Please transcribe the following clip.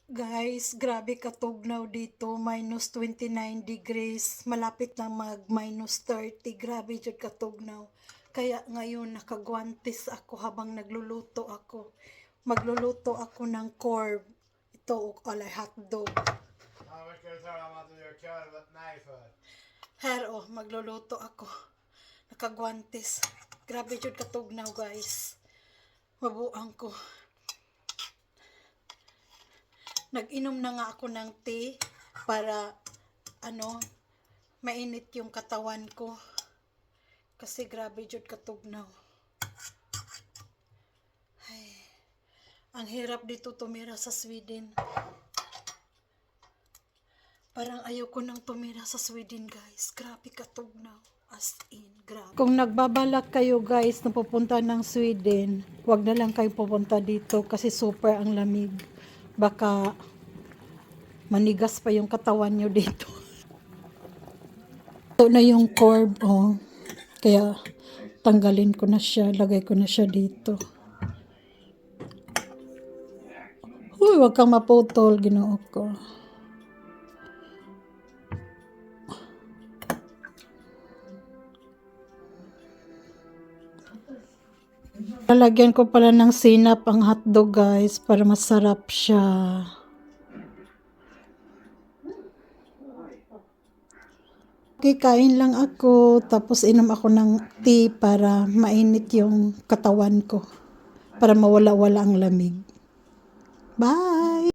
Guys, grabe katugnaw dito, -29 degrees, malapit na mag -30, grabe jud katugnaw. Kaya ngayon nakagwantes ako habang nagluluto ako. Magluluto ako ng corb. Ito alay hotdog. Ja, vad ska du tala om att du gör korv? Nej för. Her magluluto ako. Nakagwantes. Grabe jud katugnaw guys. Mabuang ko. Nag-inom na nga ako ng tea para mainit yung katawan ko. Kasi grabe jud katugnaw. Ay, ang hirap dito tumira sa Sweden. Parang ayoko nang tumira sa Sweden, guys. Grabe katugnaw. As in, grabe. Kung nagbabalak kayo, guys, na pupunta ng Sweden, wag na lang kayo pupunta dito kasi super ang lamig. Baka manigas pa yung katawan nyo dito. Ito na yung corb, oh. Kaya tanggalin ko na siya, lagay ko na siya dito. Uy, wag kang maputol, Ginoo ko. Lalagyan ko pala ng sinap ang hotdog, guys, para masarap siya. Kikain lang ako, tapos inom ako ng tea para mainit yung katawan ko. Para mawala-wala ang lamig. Bye!